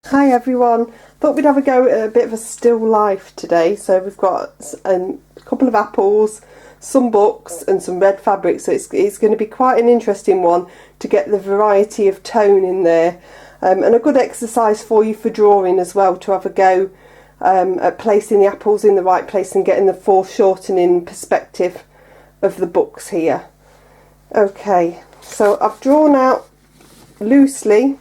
Hi everyone, thought we'd have a go at a bit of a still life today. So we've got a couple of apples, some books and some red fabric, so it's going to be quite an interesting one to get the variety of tone in there, and a good exercise for you for drawing as well, to have a go at placing the apples in the right place and getting the foreshortening perspective of the books here. Okay, so I've drawn out loosely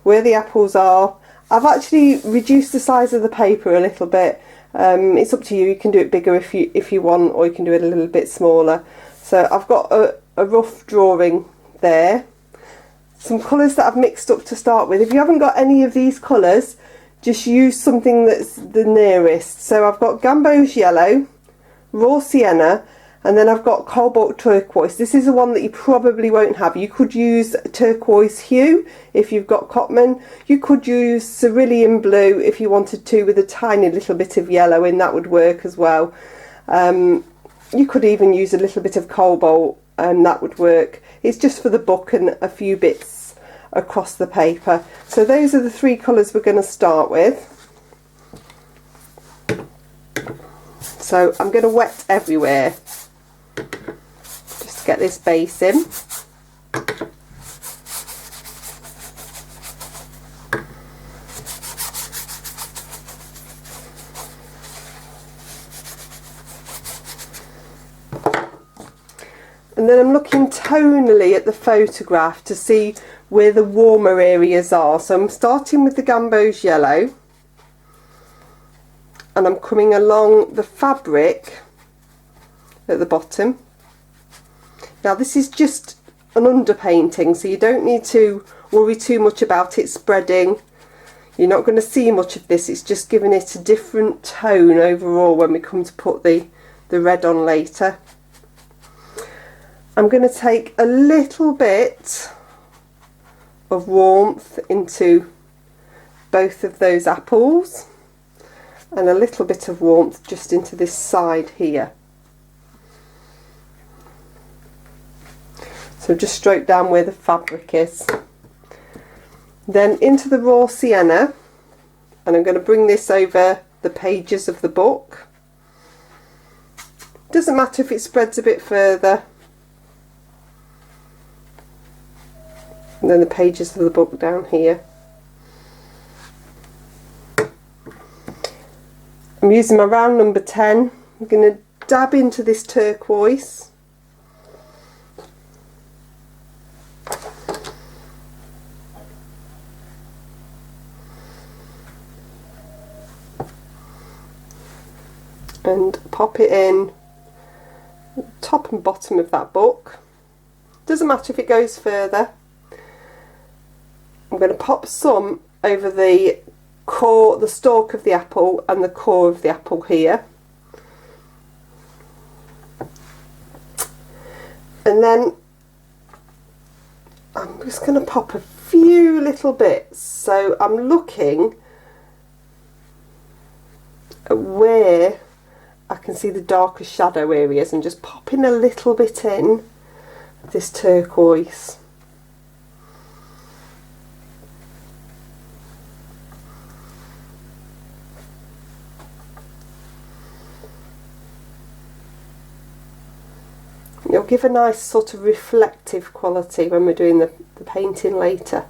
where the apples are. I've actually reduced the size of the paper a little bit. It's up to you. You can do it bigger if you want, or you can do it a little bit smaller. So I've got a rough drawing there. Some colours that I've mixed up to start with. If you haven't got any of these colours, just use something that's the nearest. So I've got Gamboge Yellow, Raw Sienna, and then I've got Cobalt Turquoise. This is the one that you probably won't have. You could use Turquoise Hue if you've got Cotman. You could use Cerulean Blue if you wanted to, with a tiny little bit of yellow in. That would work as well. You could even use a little bit of Cobalt, and that would work. It's just for the book and a few bits across the paper. So those are the three colours we're going to start with. So I'm going to wet everywhere, just to get this base in. And then I'm looking tonally at the photograph to see where the warmer areas are. So I'm starting with the Gamboge Yellow, and I'm coming along the fabric at the bottom. Now this is just an underpainting, so you don't need to worry too much about it spreading. You're not going to see much of this. It's just giving it a different tone overall when we come to put the red on later. I'm going to take a little bit of warmth into both of those apples, and a little bit of warmth just into this side here. So just stroke down where the fabric is. Then into the Raw Sienna, and I'm going to bring this over the pages of the book. Doesn't matter if it spreads a bit further. And then the pages of the book down here. I'm using my round number 10. I'm going to dab into this turquoise. And pop it in top and bottom of that book. Doesn't matter if it goes further. I'm going to pop some over the core, the stalk of the apple and the core of the apple here. And then I'm just going to pop a few little bits. So I'm looking at where I can see the darker shadow areas and just popping a little bit in this turquoise. It'll give a nice sort of reflective quality when we're doing the painting later.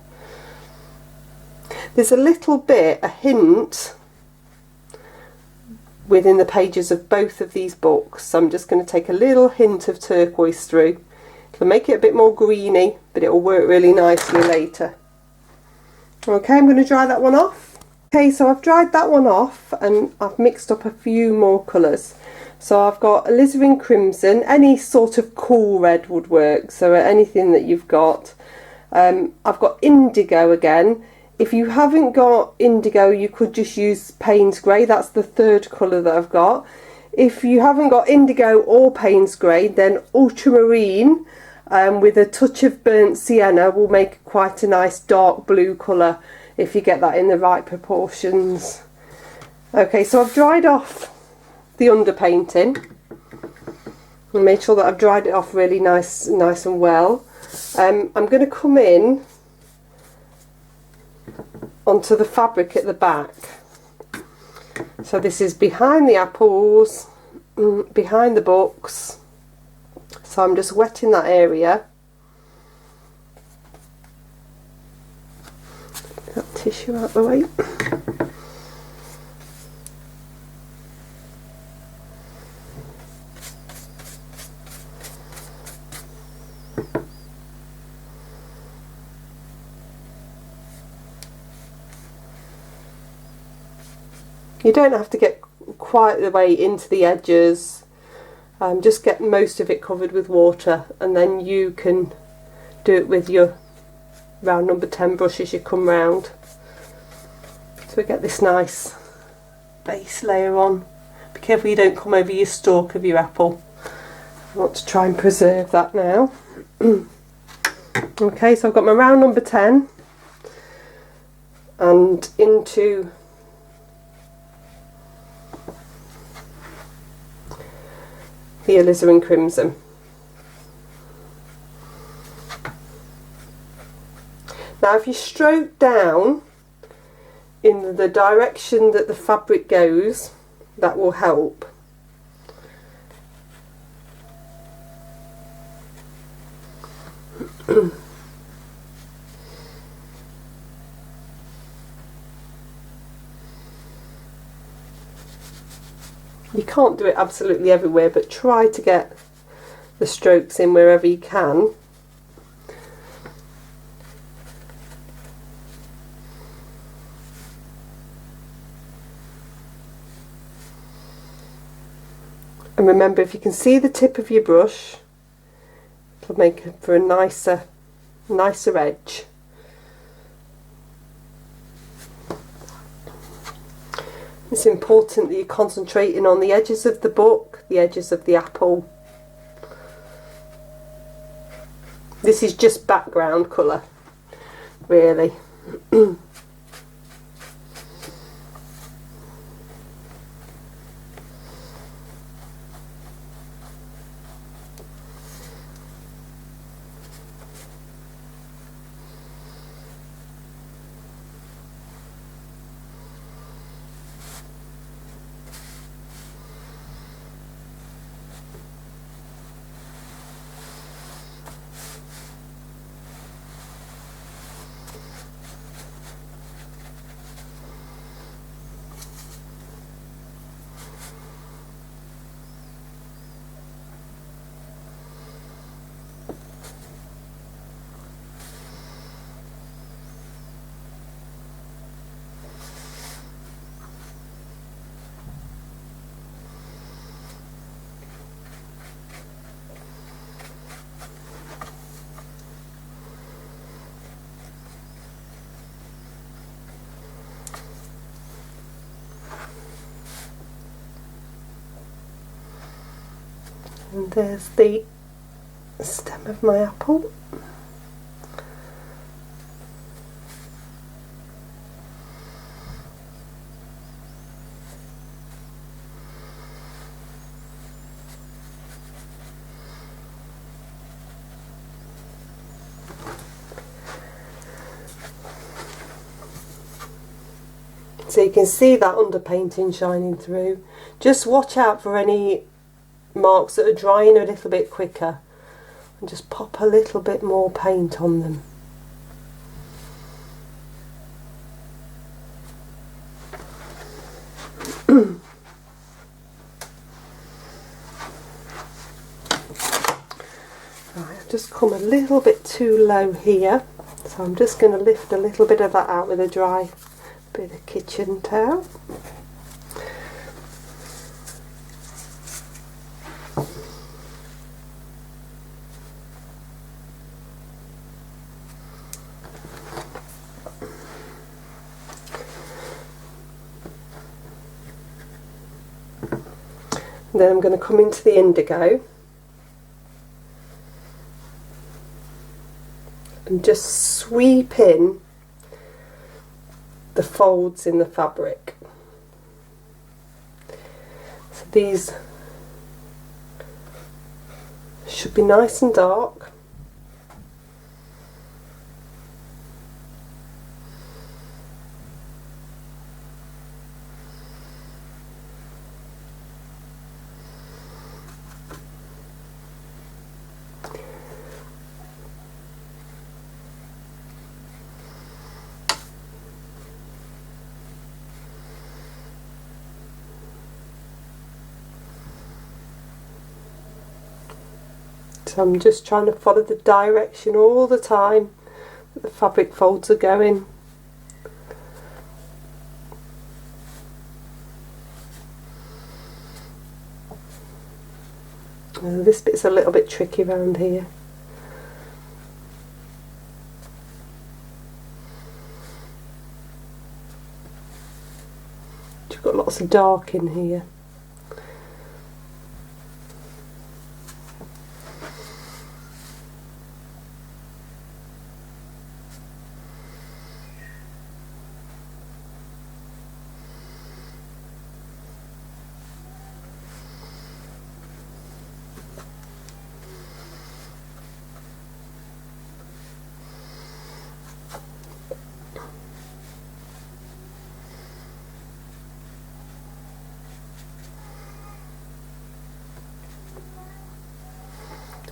There's a little bit, a hint, within the pages of both of these books. So I'm just going to take a little hint of turquoise through. It'll make it a bit more greeny, but it'll work really nicely later. Okay, I'm going to dry that one off. Okay, so I've dried that one off and I've mixed up a few more colours. So I've got alizarin crimson, any sort of cool red would work, so anything that you've got. I've got indigo again. If you haven't got indigo, you could just use Payne's grey. That's the third colour that I've got. If you haven't got indigo or Payne's grey, then ultramarine with a touch of burnt sienna will make quite a nice dark blue colour if you get that in the right proportions. Okay, so I've dried off the underpainting and made sure that I've dried it off really nice and well. I'm going to come in onto the fabric at the back. So this is behind the apples, behind the books. So I'm just wetting that area. That tissue out the way. You don't have to get quite the way into the edges, just get most of it covered with water, and then you can do it with your round number 10 brush as you come round. So we get this nice base layer on. Be careful you don't come over your stalk of your apple. I want to try and preserve that now. Okay, so I've got my round number 10 and into the alizarin crimson. Now if you stroke down in the direction that the fabric goes, that will help. You can't do it absolutely everywhere, but try to get the strokes in wherever you can. And remember, if you can see the tip of your brush, it'll make it for a nicer edge. It's important that you're concentrating on the edges of the book, the edges of the apple. This is just background colour, really. And there's the stem of my apple. So you can see that underpainting shining through. Just watch out for any marks that are drying a little bit quicker, and just pop a little bit more paint on them. Right, I've just come a little bit too low here, so I'm just going to lift a little bit of that out with a dry bit of kitchen towel. Then I'm going to come into the indigo and just sweep in the folds in the fabric. So these should be nice and dark. So I'm just trying to follow the direction all the time that the fabric folds are going. This bit's a little bit tricky around here. You've got lots of dark in here.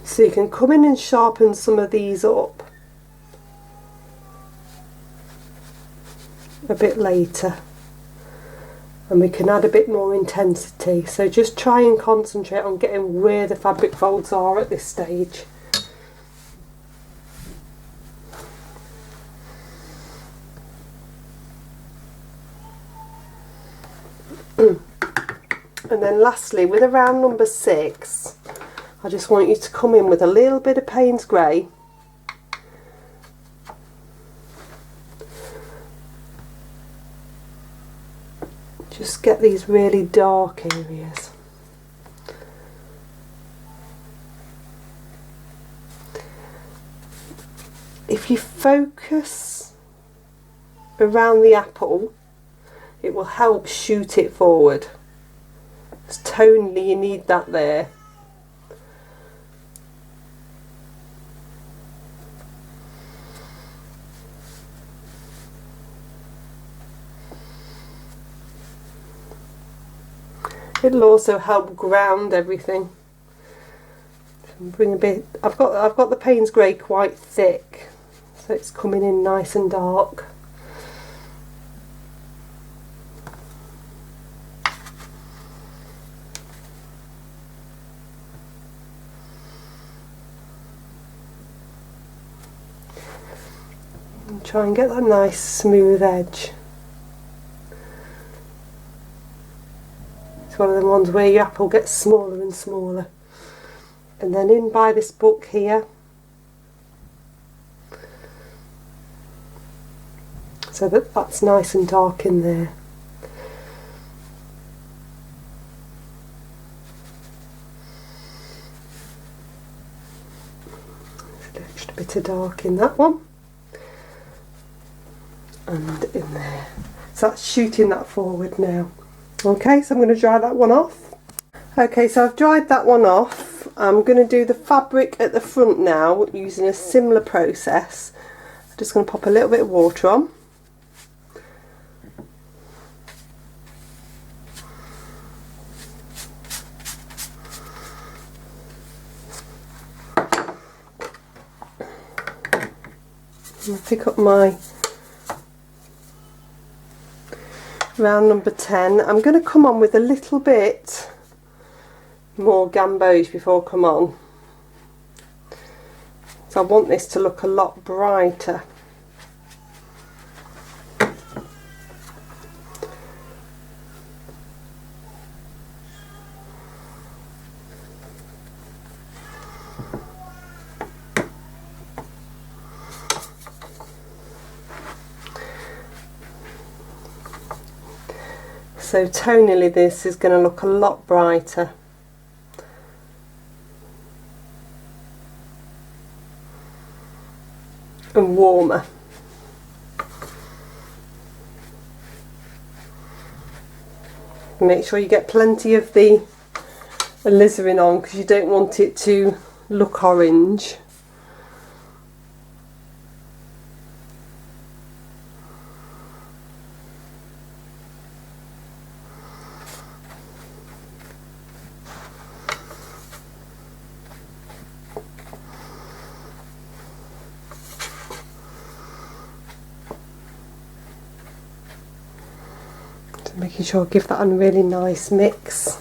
So you can come in and sharpen some of these up a bit later, and we can add a bit more intensity. So just try and concentrate on getting where the fabric folds are at this stage. And then lastly, with around number 6, I just want you to come in with a little bit of Payne's Grey. Just get these really dark areas. If you focus around the apple, it will help shoot it forward. It's tonally, you need that there. It'll also help ground everything. Bring a bit. I've got the Payne's Grey quite thick, so it's coming in nice and dark. And try and get that nice smooth edge. It's one of the ones where your apple gets smaller and smaller. And then in by this book here, so that's nice and dark in there. There's an extra bit of dark in that one. And in there. So that's shooting that forward now. Okay, so I'm going to dry that one off. Okay, so I've dried that one off. I'm going to do the fabric at the front now using a similar process. I'm just going to pop a little bit of water on. I'll pick up my round number 10. I'm going to come on with a little bit more gamboge before I come on. So I want this to look a lot brighter. So tonally this is going to look a lot brighter. And warmer. Make sure you get plenty of the alizarin on because you don't want it to look orange. Making sure I give that a really nice mix.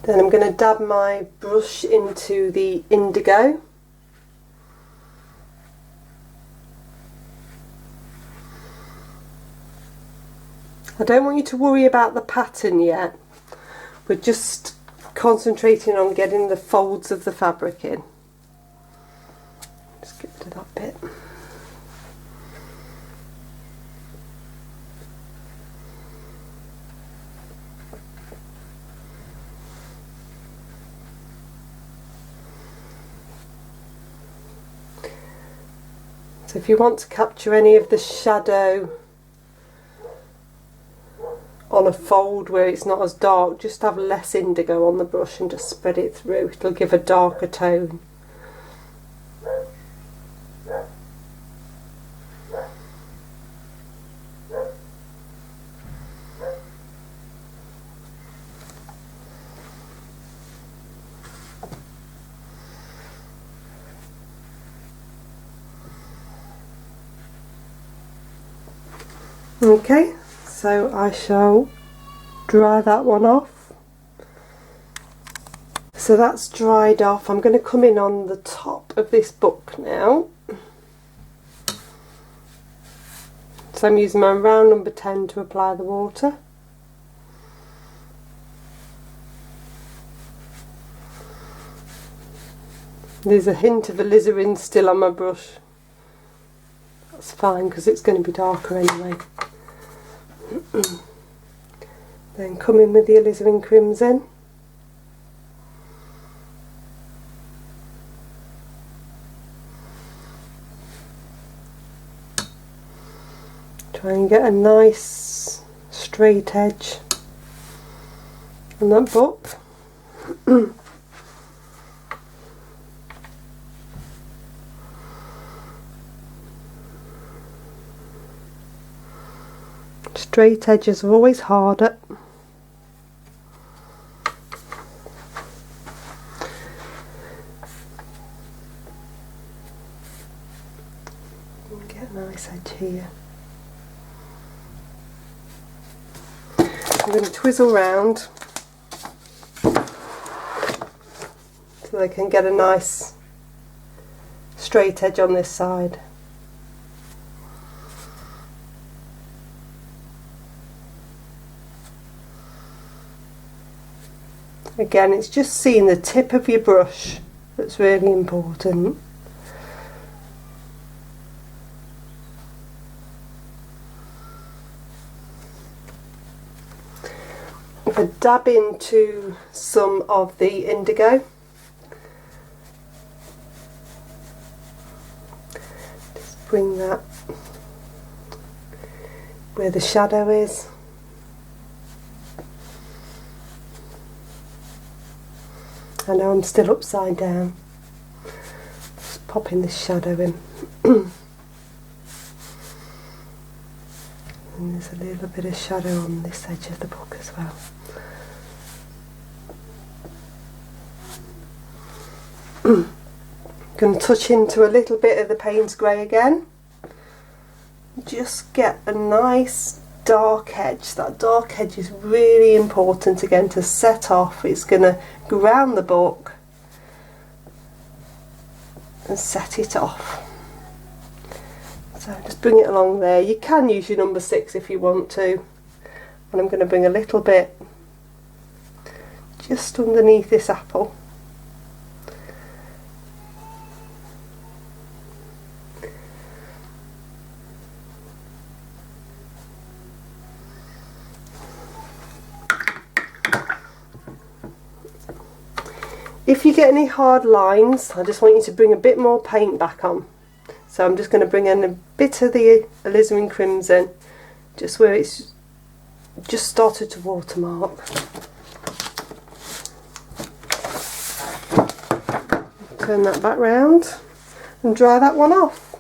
Then I'm going to dab my brush into the indigo. I don't want you to worry about the pattern yet. We're just concentrating on getting the folds of the fabric in. Just get to that bit. So if you want to capture any of the shadow on a fold where it's not as dark, just have less indigo on the brush and just spread it through. It'll give a darker tone. Okay, so I shall dry that one off. So that's dried off. I'm going to come in on the top of this book now. So I'm using my round number 10 to apply the water. There's a hint of alizarin still on my brush. That's fine because it's going to be darker anyway. Then come in with the alizarin crimson. Try and get a nice straight edge on that book. Straight edges are always harder. Get a nice edge here. I'm going to twizzle round so they can get a nice straight edge on this side. Again, it's just seeing the tip of your brush that's really important. If I dab into some of the indigo, just bring that where the shadow is. I know I'm still upside down. Just popping this shadow in. And there's a little bit of shadow on this edge of the book as well. Going to touch into a little bit of the Payne's grey again. Just get a nice dark edge. That dark edge is really important again to set off. It's going to ground the book and set it off. So just bring it along there. You can use your number 6 if you want to, and I'm going to bring a little bit just underneath this apple. If you get any hard lines, I just want you to bring a bit more paint back on. So I'm just going to bring in a bit of the alizarin crimson, just where it's just started to watermark. Turn that back round and dry that one off.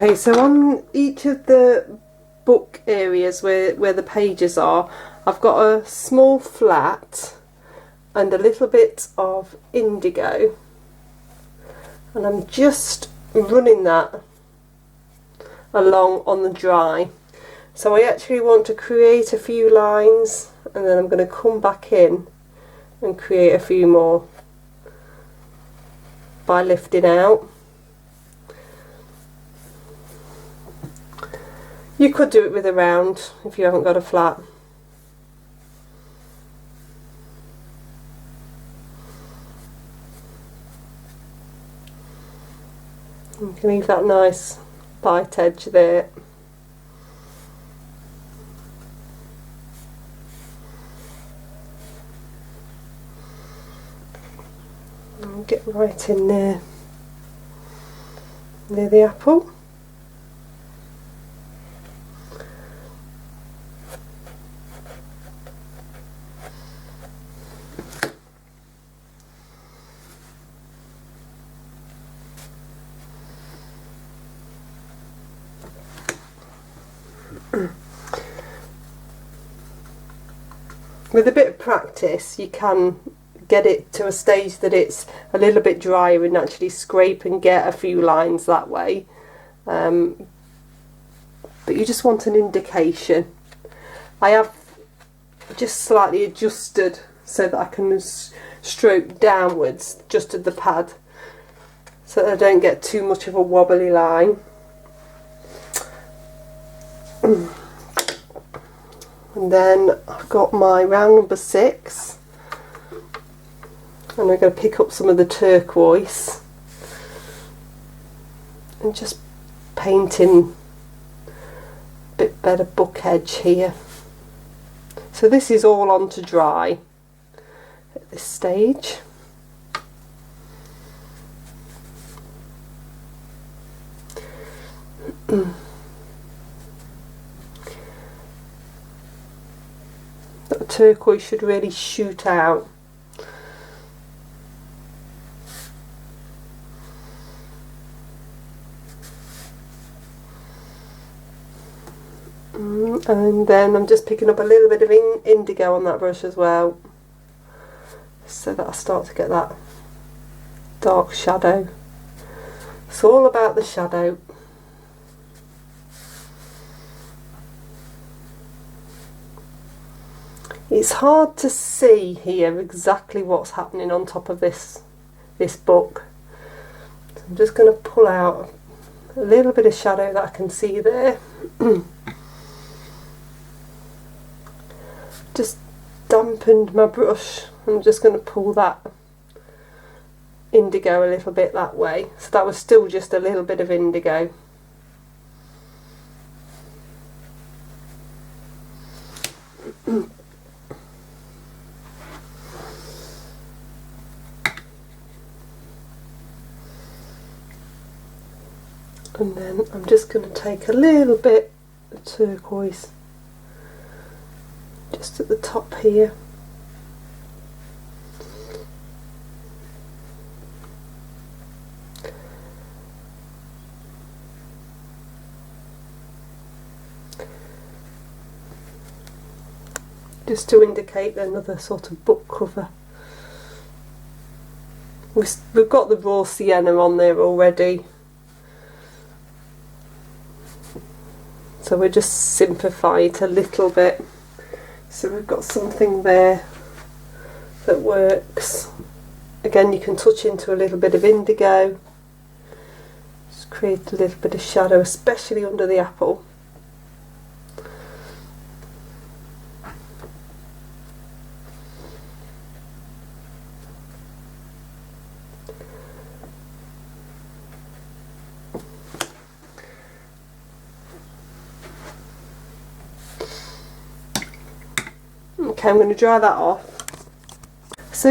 Okay, so on each of the book areas where the pages are, I've got a small flat and a little bit of indigo, and I'm just running that along on the dry. So I actually want to create a few lines, and then I'm going to come back in and create a few more by lifting out. You could do it with a round if you haven't got a flat. You can leave that nice light edge there. And get right in there near the apple. With a bit of practice you can get it to a stage that it's a little bit drier and actually scrape and get a few lines that way, but you just want an indication. I have just slightly adjusted so that I can stroke downwards just at the pad so that I don't get too much of a wobbly line. And then I've got my round number 6, and I'm going to pick up some of the turquoise and just paint in a bit better book edge here. So this is all on to dry at this stage. That turquoise should really shoot out. And then I'm just picking up a little bit of indigo on that brush as well, so that I start to get that dark shadow. It's all about the shadow. It's hard to see here exactly what's happening on top of this book. So I'm just going to pull out a little bit of shadow that I can see there. Just dampened my brush. I'm just going to pull that indigo a little bit that way. So that was still just a little bit of indigo. And then I'm just going to take a little bit of turquoise just at the top here. Just to indicate another sort of book cover. We've got the raw sienna on there already. So we'll just simplify it a little bit. So we've got something there that works. Again, you can touch into a little bit of indigo. Just create a little bit of shadow, especially under the apple. Okay, I'm going to dry that off. So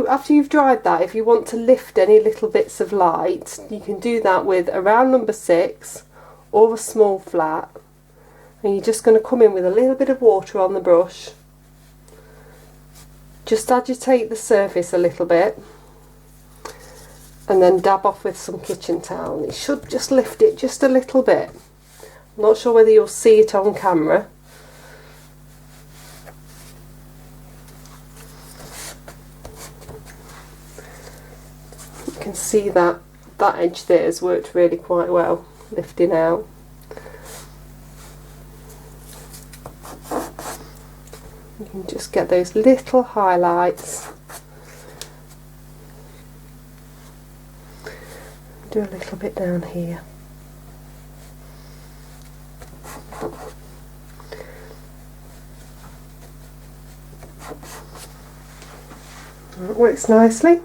after you've dried that, if you want to lift any little bits of light, you can do that with a round number 6 or a small flat. And you're just going to come in with a little bit of water on the brush. Just agitate the surface a little bit. And then dab off with some kitchen towel. And it should just lift it just a little bit. I'm not sure whether you'll see it on camera. You can see that edge there has worked really quite well, lifting out. You can just get those little highlights Do a little bit down here. That works nicely.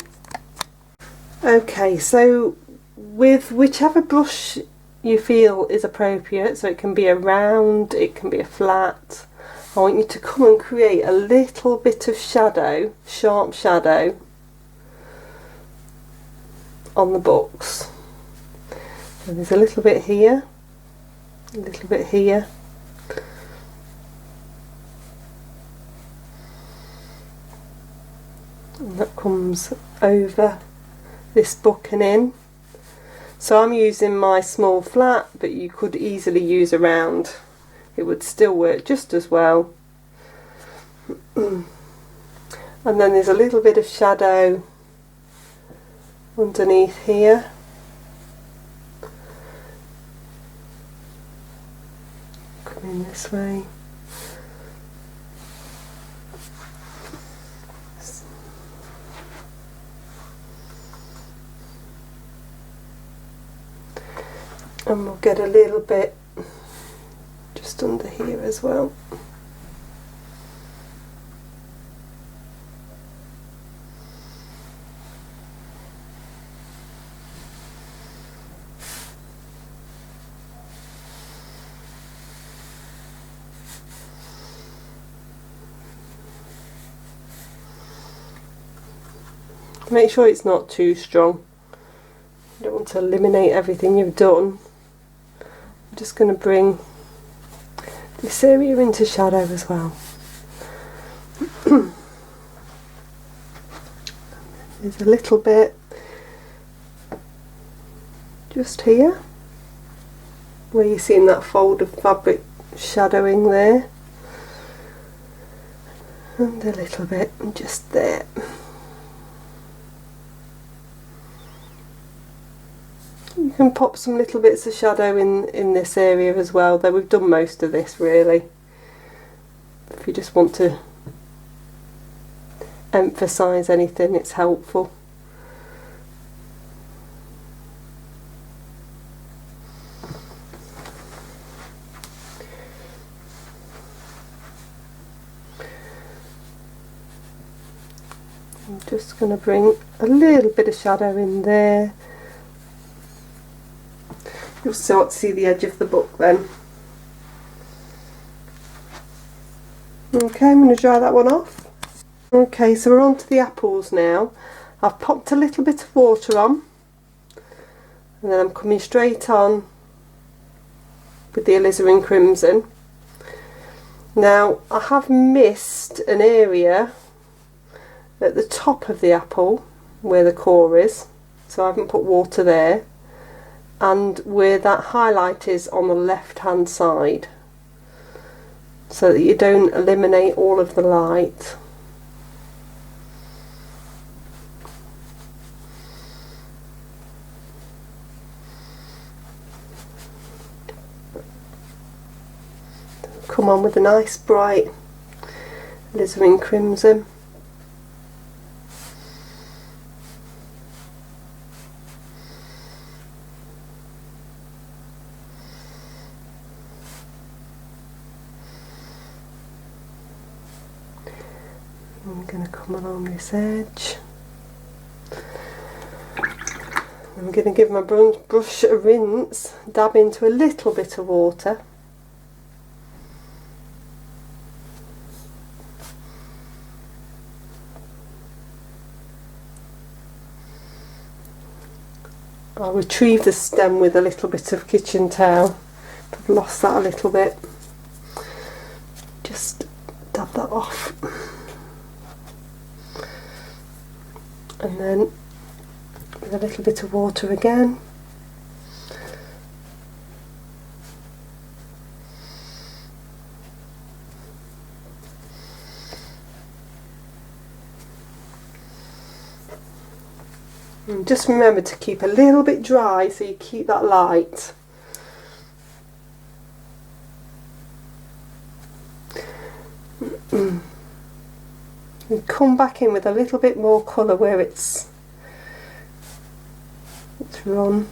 Okay, so with whichever brush you feel is appropriate, so it can be a round, it can be a flat, I want you to come and create a little bit of shadow, sharp shadow, on the books. So there's a little bit here, a little bit here. And that comes over this book and in. So I'm using my small flat, but you could easily use a round. It would still work just as well. And then there's a little bit of shadow underneath here. Come in this way. And we'll get a little bit just under here as well. Make sure it's not too strong. You don't want to eliminate everything you've done. I'm just going to bring this area into shadow as well. There's a little bit just here where you're seeing that fold of fabric shadowing there, and a little bit just there. You can pop some little bits of shadow in this area as well, though we've done most of this really. If you just want to emphasise anything, it's helpful. I'm just going to bring a little bit of shadow in there. You'll start to see the edge of the book then. Okay, I'm going to dry that one off. Okay, so we're on to the apples now. I've popped a little bit of water on, and then I'm coming straight on with the alizarin crimson. Now I have missed an area at the top of the apple where the core is, so I haven't put water there, and where that highlight is on the left hand side, so that you don't eliminate all of the light. Come on with a nice bright alizarin crimson. I'm going to come along this edge. I'm going to give my brush a rinse, dab into a little bit of water. I'll retrieve the stem with a little bit of kitchen towel. I've lost that a little bit. Just dab that off. And then with a little bit of water again. And just remember to keep a little bit dry so you keep that light. And come back in with a little bit more colour where it's run.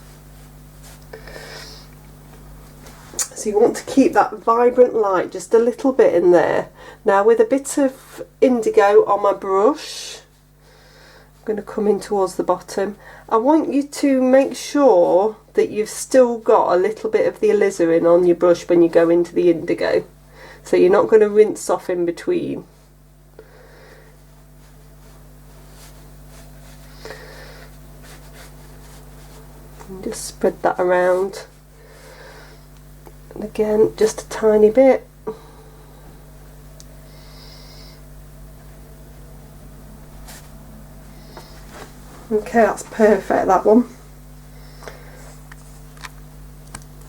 So you want to keep that vibrant light just a little bit in there. Now with a bit of indigo on my brush, I'm going to come in towards the bottom. I want you to make sure that you've still got a little bit of the alizarin on your brush when you go into the indigo. So you're not going to rinse off in between. And just spread that around. And again, just a tiny bit. Okay, that's perfect, that one.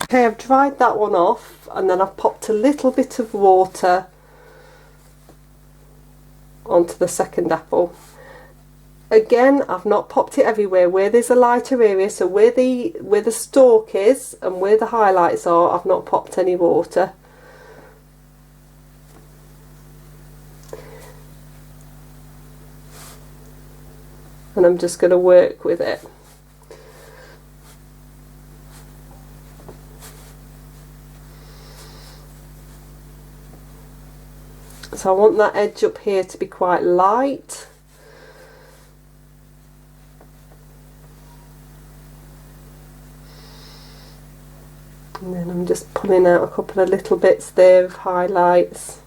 Okay, I've dried that one off, and then I've popped a little bit of water onto the second apple. Again, I've not popped it everywhere. Where there's a lighter area, so where the stalk is and where the highlights are, I've not popped any water. And I'm just going to work with it. So I want that edge up here to be quite light. And then I'm just pulling out a couple of little bits there of highlights.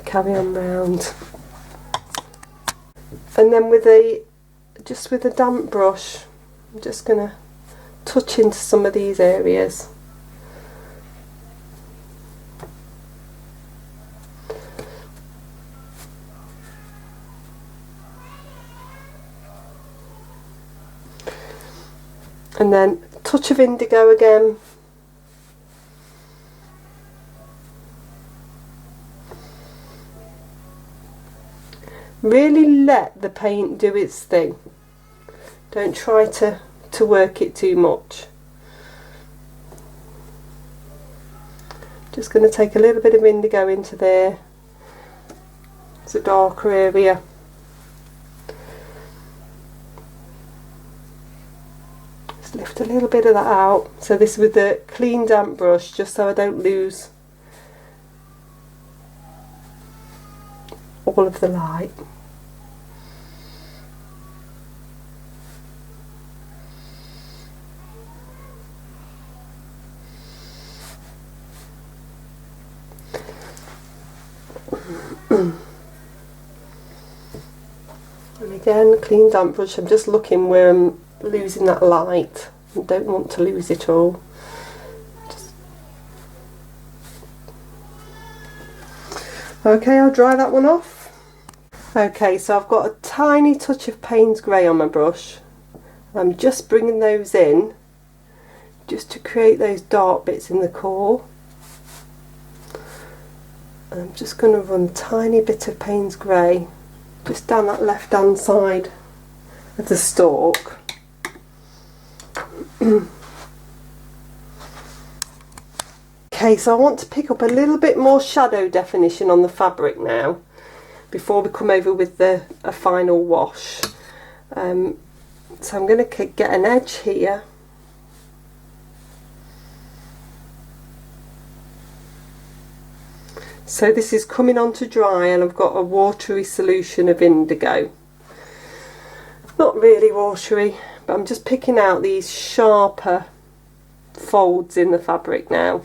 Carry on round. And then with a damp brush, I'm just going to touch into some of these areas. And then a touch of indigo again. Really let the paint do its thing. Don't try to work it too much. Just going to take a little bit of indigo into there. It's a darker area. Just lift a little bit of that out. So this with the clean damp brush, just so I don't lose all of the light. And again, clean damp brush. I'm just looking where I'm losing that light. I don't want to lose it all. Okay, I'll dry that one off. Okay, so I've got a tiny touch of Payne's Grey on my brush. I'm just bringing those in just to create those dark bits in the core. And I'm just going to run a tiny bit of Payne's Grey just down that left hand side of the stalk. Okay, so I want to pick up a little bit more shadow definition on the fabric now before we come over with a final wash. So I'm going to get an edge here. So this is coming on to dry, and I've got a watery solution of indigo. Not really watery, but I'm just picking out these sharper folds in the fabric now.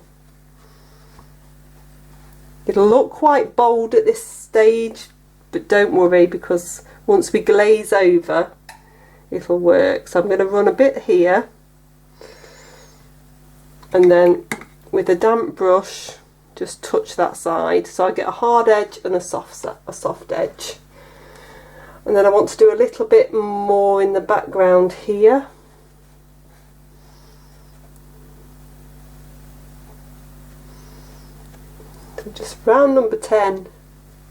It'll look quite bold at this stage, but don't worry, because once we glaze over it'll work. So I'm going to run a bit here, and then with a damp brush just touch that side, so I get a hard edge and a soft edge. And then I want to do a little bit more in the background here. So just round number 10,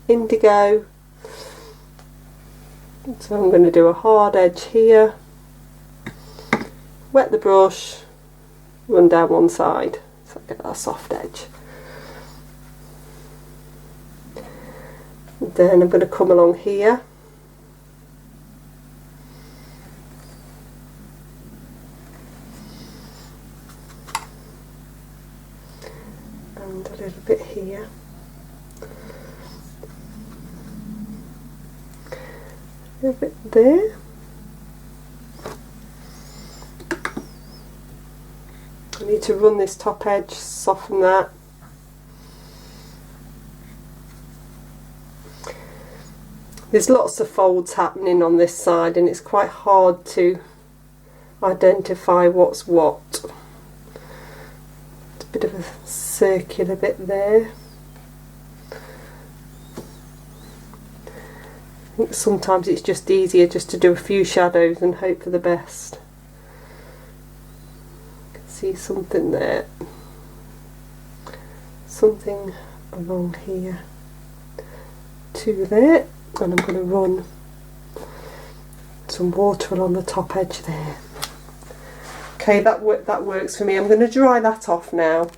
indigo. So I'm going to do a hard edge here, wet the brush, run down one side, so I get that soft edge. Then I'm going to come along here. And a little bit here. A little bit there. I need to run this top edge, soften that. There's lots of folds happening on this side and it's quite hard to identify what's what. It's a bit of a circular bit there. I think sometimes it's just easier just to do a few shadows and hope for the best. See something there, something along here to there, and I'm going to run some water on the top edge there. Okay, that works for me. I'm going to dry that off now.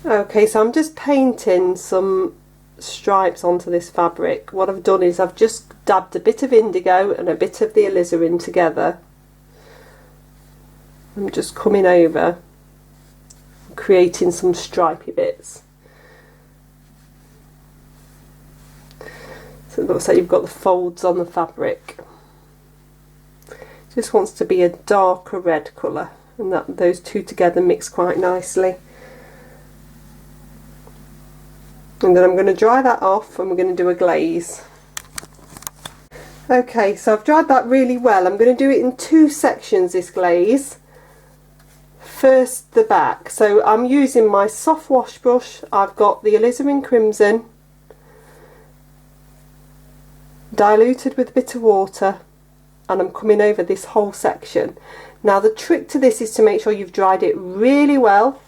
Okay, so I'm just painting some stripes onto this fabric. What I've done is I've just dabbed a bit of indigo and a bit of the alizarin together. I'm just coming over, creating some stripy bits. So it looks like you've got the folds on the fabric. It just wants to be a darker red colour, and those two together mix quite nicely. And then I'm going to dry that off and we're going to do a glaze. Okay, so I've dried that really well. I'm going to do it in two sections, this glaze. First the back, so I'm using my soft wash brush. I've got the alizarin crimson diluted with a bit of water, and I'm coming over this whole section. Now the trick to this is to make sure you've dried it really well,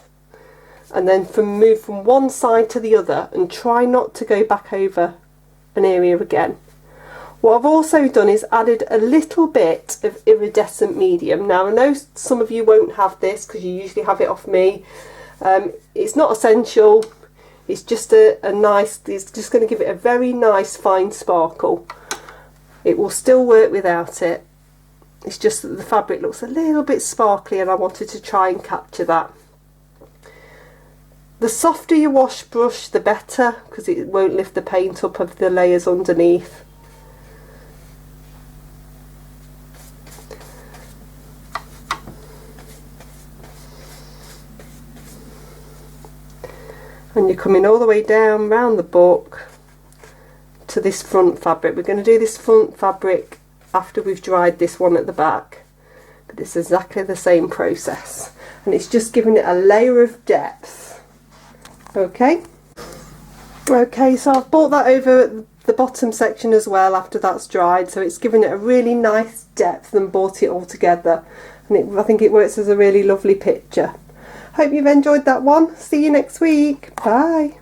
and then move from one side to the other and try not to go back over an area again. What I've also done is added a little bit of iridescent medium. Now I know some of you won't have this because you usually have it off me. It's not essential, it's just it's just going to give it a very nice fine sparkle. It will still work without it. It's just that the fabric looks a little bit sparkly and I wanted to try and capture that. The softer your wash brush the better, because it won't lift the paint up of the layers underneath. And you're coming all the way down round the book to this front fabric. We're going to do this front fabric after we've dried this one at the back, but it's exactly the same process, and it's just giving it a layer of depth. Okay, so I've brought that over the bottom section as well after that's dried, so it's given it a really nice depth and brought it all together, and I think it works as a really lovely picture. Hope you've enjoyed that one. See you next week. Bye.